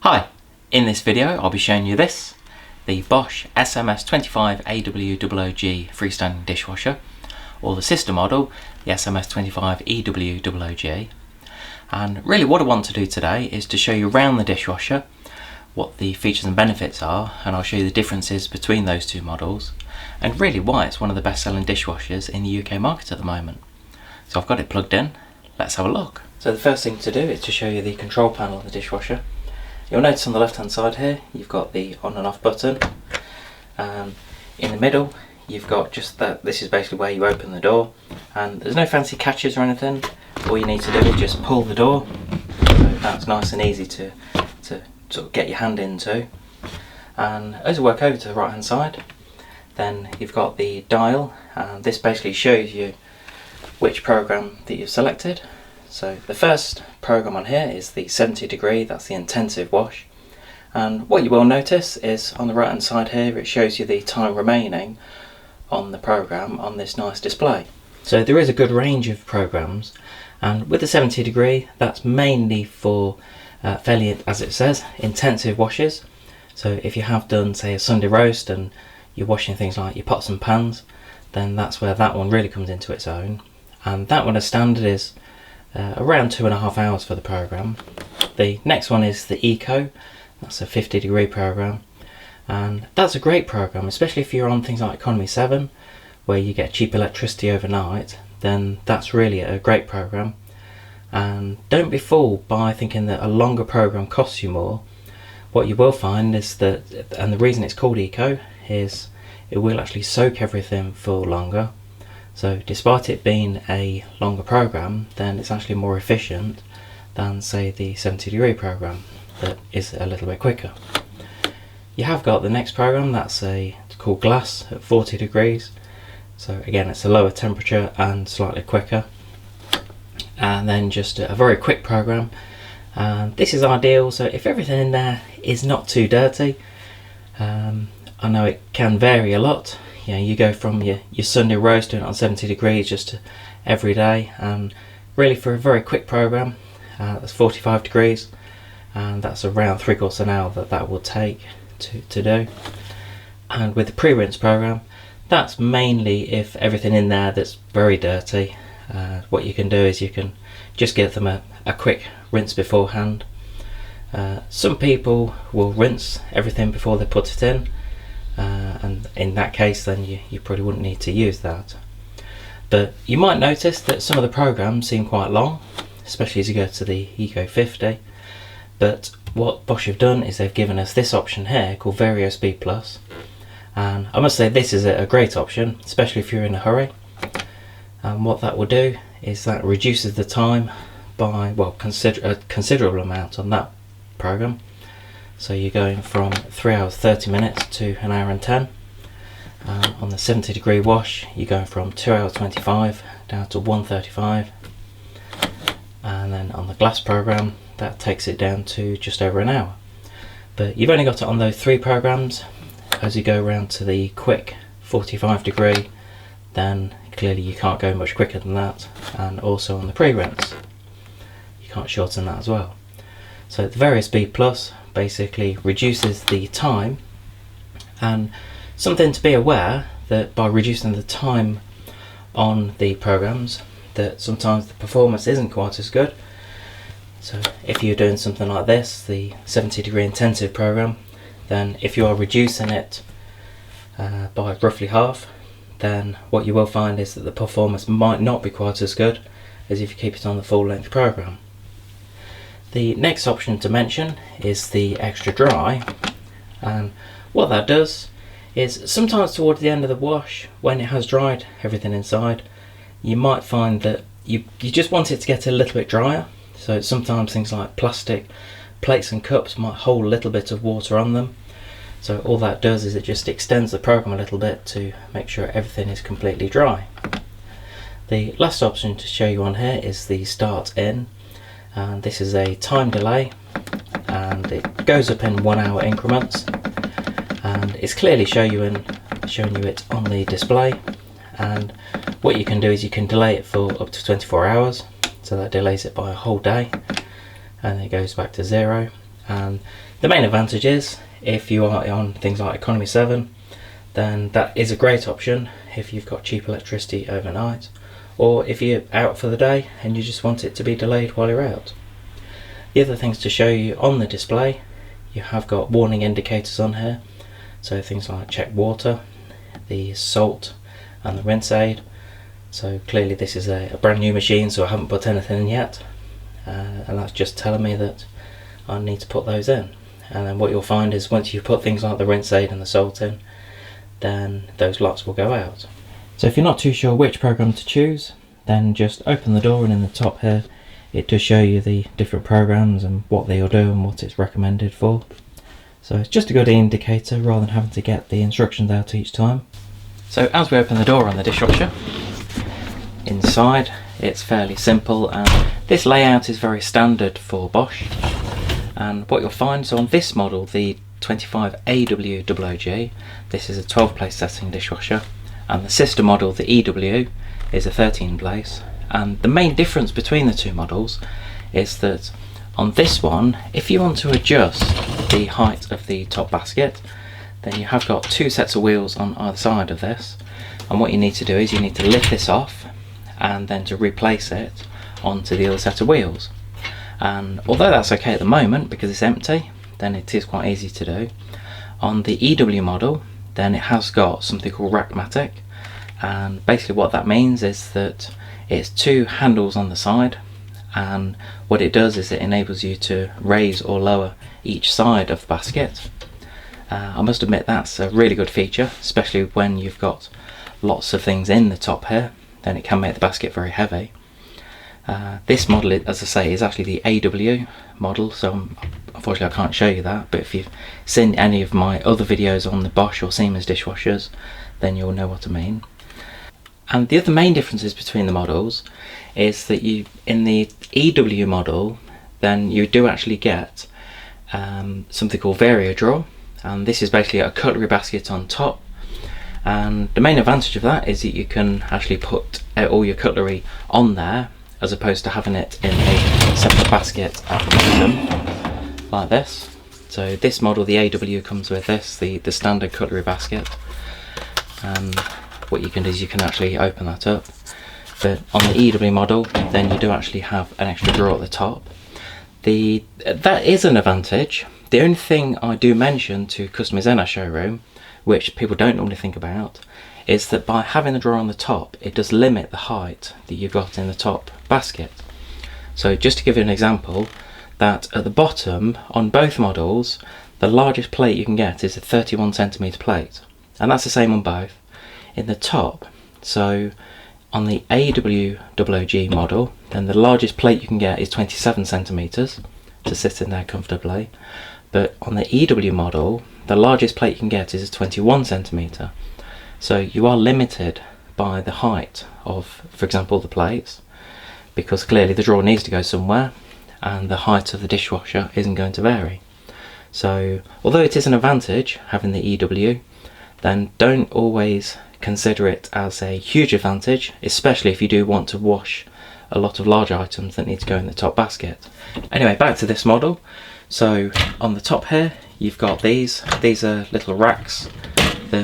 Hi, in this video I'll be showing you this, the Bosch SMS25AW00G Freestanding Dishwasher, or the sister model, the SMS25EW00G. And really what I want to do today is to show you around the dishwasher what the features and benefits are, and I'll show you the differences between those two models and really why it's one of the best selling dishwashers in the UK market at the moment. So I've got it plugged in, let's have a look. So the first thing to do is to show you the control panel of the dishwasher. You'll notice on the left hand side here you've got the on and off button. In the middle you've got just that, this is basically where you open the door, and there's no fancy catches or anything. All you need to do is just pull the door, so that's nice and easy to sort of get your hand into. And as you work over to the right hand side, then you've got the dial, and this basically shows you which program that you've selected. So the first program on here is the 70°, that's the intensive wash. And what you will notice is on the right hand side here it shows you the time remaining on the program on this nice display. So there is a good range of programs, and with the 70°, that's mainly for fairly, as it says, intensive washes. So if you have done, say, a Sunday roast and you're washing things like your pots and pans, then that's where that one really comes into its own. And that one as standard is around 2.5 hours for the program. The next one is the Eco, that's a 50° program, and that's a great program, especially if you're on things like Economy 7 where you get cheap electricity overnight. Then that's really a great program. And don't be fooled by thinking that a longer program costs you more. What you will find is that, and the reason it's called Eco, is it will actually soak everything for longer. So despite it being a longer program, then it's actually more efficient than, say, the 70° program that is a little bit quicker. You have got the next program, that's called Glass at 40°. So again, it's a lower temperature and slightly quicker. And then just a very quick program. This is ideal, so if everything in there is not too dirty, I know it can vary a lot. You know, you go from your Sunday roast doing it on 70° just to every day, and really for a very quick program, that's 45°, and that's around 3/4 an hour that will take to do. And with the pre-rinse program, that's mainly if everything in there that's very dirty. What you can do is you can just give them a quick rinse beforehand. Some people will rinse everything before they put it in, and in that case then you probably wouldn't need to use that. But you might notice that some of the programs seem quite long, especially as you go to the Eco 50. But what Bosch have done is they've given us this option here called Vario Speed Plus, and I must say this is a great option, especially if you're in a hurry. And what that will do is that reduces the time by, well, a considerable amount on that program. So you're going from 3 hours 30 minutes to 1 hour and 10. On the 70° wash you're going from 2 hours 25 down to 1:35, and then on the Glass program that takes it down to just over an hour. But you've only got it on those 3 programs. As you go around to the quick 45°, then clearly you can't go much quicker than that, and also on the pre-rinse you can't shorten that as well. So the Vario Speed Plus basically reduces the time, and something to be aware that by reducing the time on the programs, that sometimes the performance isn't quite as good. So if you're doing something like this, the 70° intensive program, then if you are reducing it by roughly half, then what you will find is that the performance might not be quite as good as if you keep it on the full length program. The next option to mention is the extra dry, and what that does is sometimes towards the end of the wash, when it has dried everything inside, you might find that you just want it to get a little bit drier. So sometimes things like plastic plates and cups might hold a little bit of water on them. So all that does is it just extends the program a little bit to make sure everything is completely dry. The last option to show you on here is the Start In, and this is a time delay, and it goes up in 1 hour increments, and it's clearly showing you it on the display. And what you can do is you can delay it for up to 24 hours, so that delays it by a whole day, and it goes back to 0. And the main advantage is, if you are on things like economy 7, then that is a great option if you've got cheap electricity overnight, or if you're out for the day and you just want it to be delayed while you're out. The other things to show you on the display, you have got warning indicators on here, so things like check water, the salt and the rinse aid. So clearly this is a brand new machine, so I haven't put anything in yet, and that's just telling me that I need to put those in. And then what you'll find is once you put things like the rinse aid and the salt in, then those lights will go out. So if you're not too sure which program to choose, then just open the door, and in the top here it does show you the different programs and what they'll do and what it's recommended for. So it's just a good indicator rather than having to get the instructions out each time. So as we open the door on the dishwasher, inside it's fairly simple, and this layout is very standard for Bosch. And what you'll find, so on this model, the 25AW00G, this is a 12 place setting dishwasher, and the sister model, the EW, is a 13 place. And the main difference between the two models is that on this one, if you want to adjust the height of the top basket, then you have got two sets of wheels on either side of this, and what you need to do is you need to lift this off and then to replace it onto the other set of wheels. And although that's okay at the moment because it's empty, then it is quite easy to do. On the EW model, then it has got something called Rackmatic, and basically what that means is that it's two handles on the side, and what it does is it enables you to raise or lower each side of the basket. I must admit that's a really good feature, especially when you've got lots of things in the top here, then it can make the basket very heavy. This model, as I say, is actually the AW model, so unfortunately I can't show you that, but if you've seen any of my other videos on the Bosch or Siemens dishwashers, then you'll know what I mean. And the other main differences between the models is that you, in the EW model, then you do actually get something called Vario Drawer, and this is basically a cutlery basket on top. And the main advantage of that is that you can actually put all your cutlery on there, as opposed to having it in a separate basket at the bottom, like this. So this model, the AW, comes with this, the standard cutlery basket. And what you can do is you can actually open that up. But on the EW model, then you do actually have an extra drawer at the top. That is an advantage. The only thing I do mention to customers in our showroom, which people don't normally think about, is that by having the drawer on the top, it does limit the height that you've got in the top basket. So just to give you an example, that at the bottom on both models, the largest plate you can get is a 31cm plate, and that's the same on both. In the top, so on the AW00G model, then the largest plate you can get is 27cm to sit in there comfortably, but on the EW model, the largest plate you can get is a 21cm. So you are limited by the height of, for example, the plates, because clearly the drawer needs to go somewhere and the height of the dishwasher isn't going to vary. So although it is an advantage having the EW, then don't always consider it as a huge advantage, especially if you do want to wash a lot of large items that need to go in the top basket. Anyway, back to this model. So on the top here, you've got these are little racks.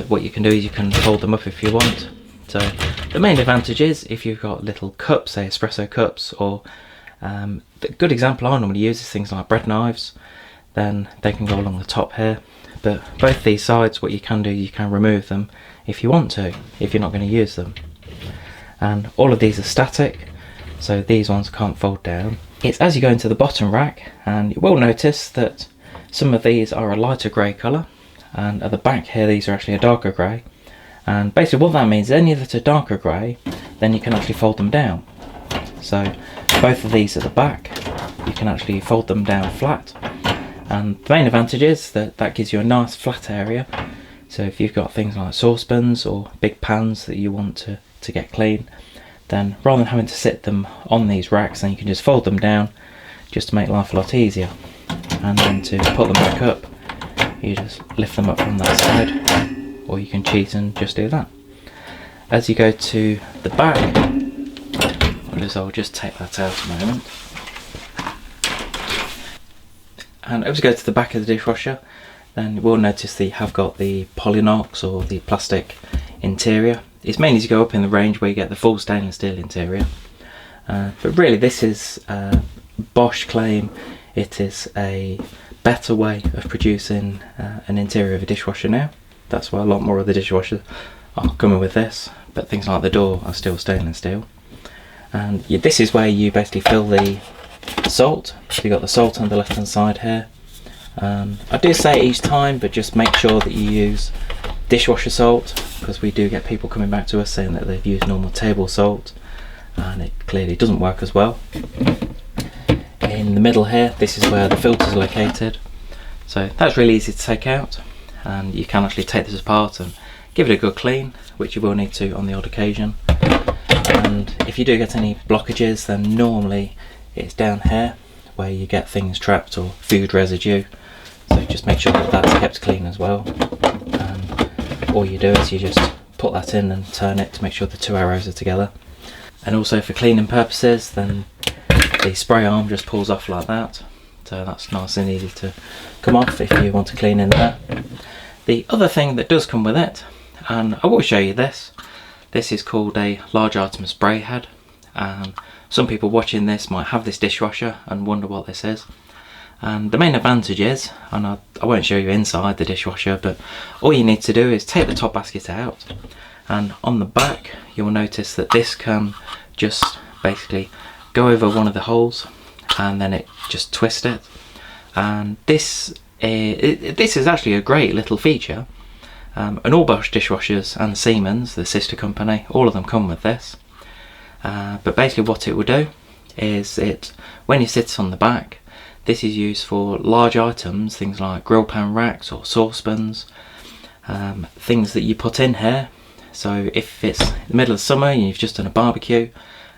What you can do is you can fold them up if you want. So the main advantage is if you've got little cups, say espresso cups, or the good example I normally use is things like bread knives, then they can go along the top here. But both these sides, what you can do, you can remove them if you want to, if you're not going to use them. And all of these are static, so these ones can't fold down. It's as you go into the bottom rack, and you will notice that some of these are a lighter grey colour, and at the back here these are actually a darker grey. And basically what that means is any that are darker grey, then you can actually fold them down. So both of these at the back, you can actually fold them down flat. And the main advantage is that that gives you a nice flat area. So if you've got things like saucepans or big pans that you want to get clean, then rather than having to sit them on these racks, then you can just fold them down just to make life a lot easier. And then to put them back up, you just lift them up from that side, or you can cheat and just do that. As you go to the back, I'll just take that out a moment. And as we go to the back of the dishwasher, then you will notice that you have got the Polynox or the plastic interior. It's mainly to go up in the range where you get the full stainless steel interior. But really this is Bosch claim it is a better way of producing an interior of a dishwasher now. That's why a lot more of the dishwashers are coming with this, but things like the door are still stainless steel. And this is where you basically fill the salt. So you've got the salt on the left hand side here. I do say each time, but just make sure that you use dishwasher salt, because we do get people coming back to us saying that they've used normal table salt and it clearly doesn't work as well. In the middle here, this is where the filter is located, so that's really easy to take out, and you can actually take this apart and give it a good clean, which you will need to on the odd occasion. And if you do get any blockages, then normally it's down here where you get things trapped or food residue, so just make sure that that's kept clean as well. And all you do is you just put that in and turn it to make sure the two arrows are together. And also for cleaning purposes, then the spray arm just pulls off like that, so that's nice and easy to come off if you want to clean in there. The other thing that does come with it, and I will show you this is called a large item spray head. Some people watching this might have this dishwasher and wonder what this is. And the main advantage is, and I won't show you inside the dishwasher, but all you need to do is take the top basket out, and on the back you'll notice that this can just basically go over one of the holes and then it just twists it. And this is actually a great little feature. And all Bosch dishwashers and Siemens, the sister company, all of them come with this. But basically what it will do is when you sit on the back, this is used for large items, things like grill pan racks or saucepans, things that you put in here. So if it's the middle of summer and you've just done a barbecue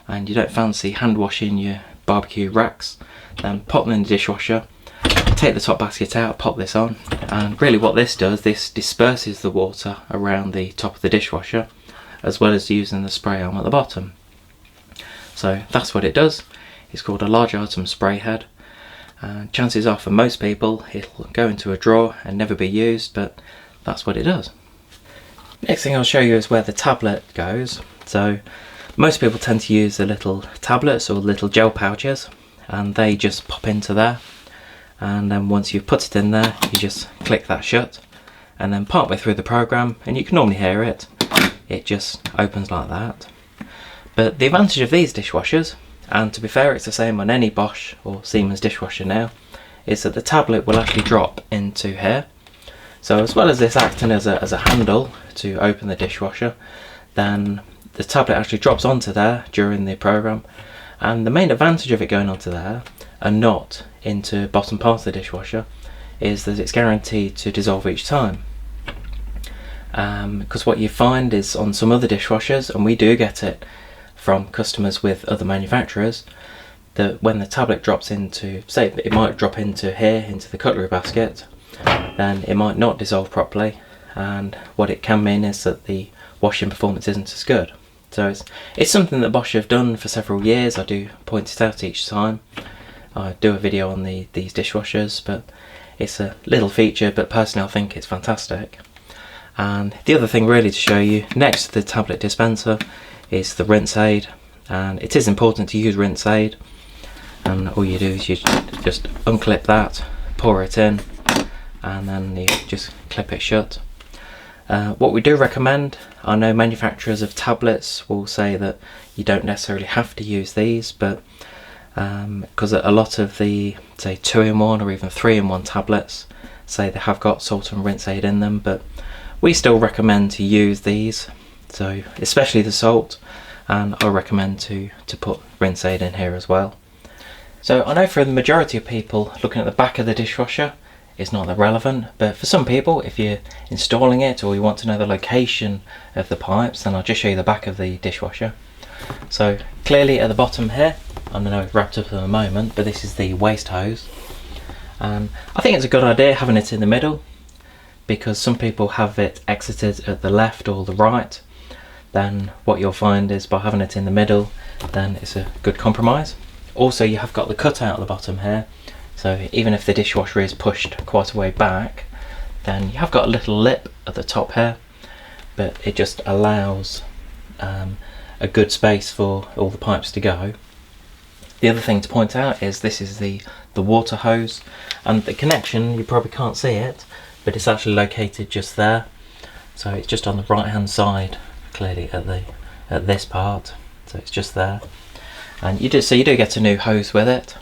and you don't fancy hand washing your barbecue racks, then pop them in the dishwasher, take the top basket out, pop this on, and really what this does, this disperses the water around the top of the dishwasher, as well as using the spray arm at the bottom. So that's what it does. It's called a large item spray head. Chances are for most people it'll go into a drawer and never be used, but that's what it does. Next thing I'll show you is where the tablet goes. So most people tend to use the little tablets or little gel pouches, and they just pop into there. And then once you've put it in there, you just click that shut, and then partway through the program, and you can normally hear it, it just opens like that. But the advantage of these dishwashers, and to be fair it's the same on any Bosch or Siemens dishwasher now, is that the tablet will actually drop into here. So as well as this acting as a handle to open the dishwasher, then the tablet actually drops onto there during the program. And the main advantage of it going onto there and not into bottom part of the dishwasher is that it's guaranteed to dissolve each time. Because what you find is on some other dishwashers, and we do get it from customers with other manufacturers, that when the tablet drops into, say it might drop into here, into the cutlery basket, then it might not dissolve properly, and what it can mean is that the washing performance isn't as good. So it's something that Bosch have done for several years. I do point it out each time I do a video on these dishwashers, but it's a little feature, but personally I think it's fantastic. And the other thing really to show you next to the tablet dispenser is the rinse aid, and it is important to use rinse aid, and all you do is you just unclip that, pour it in, and then you just clip it shut. What we do recommend, I know manufacturers of tablets will say that you don't necessarily have to use these, but because a lot of the, say, 2-in-1 or even 3-in-1 tablets say they have got salt and rinse aid in them, but we still recommend to use these, so especially the salt, and I recommend to put rinse aid in here as well. So I know for the majority of people looking at the back of the dishwasher is not that relevant, but for some people, if you're installing it or you want to know the location of the pipes, then I'll just show you the back of the dishwasher. So clearly at the bottom here, I know it's wrapped up in a moment, but this is the waste hose. I think it's a good idea having it in the middle, because some people have it exited at the left or the right. Then what you'll find is by having it in the middle, then it's a good compromise. Also you have got the cutout at the bottom here, So even if the dishwasher is pushed quite a way back, then you have got a little lip at the top here, but it just allows a good space for all the pipes to go. The other thing to point out is this is the water hose, and the connection, you probably can't see it, but it's actually located just there. So it's just on the right hand side, clearly at this part. So it's just there, and you do get a new hose with it,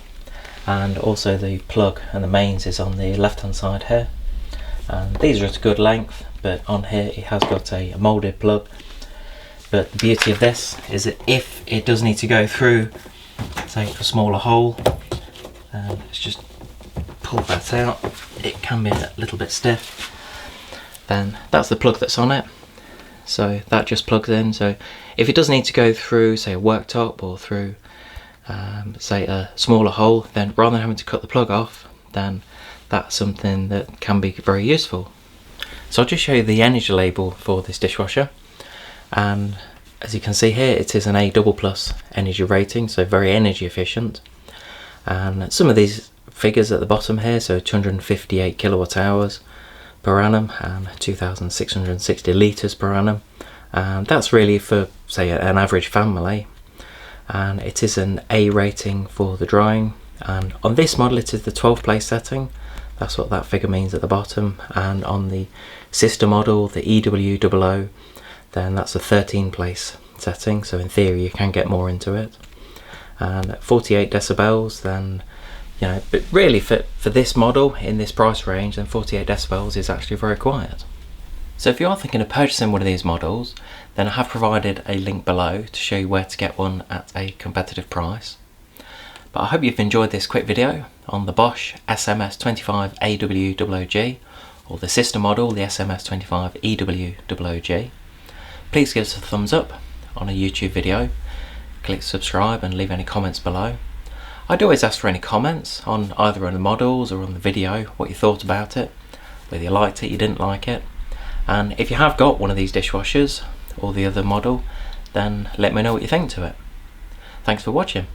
and also the plug and the mains is on the left hand side here. And these are at a good length, but on here it has got a moulded plug. But the beauty of this is that if it does need to go through, say, a smaller hole, let's just pull that out, it can be a little bit stiff, then that's the plug that's on it. So that just plugs in. So if it does need to go through, say, a worktop or through say a smaller hole, then rather than having to cut the plug off, then that's something that can be very useful. So I'll just show you the energy label for this dishwasher, and as you can see here, it is an A++ energy rating, so very energy efficient. And some of these figures at the bottom here, so 258 kilowatt hours per annum and 2,660 litres per annum, and that's really for, say, an average family. And it is an A rating for the drying, and on this model it is the 12 place setting. That's what that figure means at the bottom. And on the sister model, the EW00, then that's a 13 place setting, so in theory you can get more into it. And at 48 decibels, then, you know, but really for this model in this price range, then 48 decibels is actually very quiet. So if you are thinking of purchasing one of these models, then I have provided a link below to show you where to get one at a competitive price. But I hope you've enjoyed this quick video on the Bosch SMS25AW00G, or the sister model, the SMS25EW00G. Please give us a thumbs up on a YouTube video, click subscribe and leave any comments below. I'd always ask for any comments on either on the models or on the video, what you thought about it, whether you liked it, you didn't like it. And if you have got one of these dishwashers or the other model, then let me know what you think to it. Thanks for watching.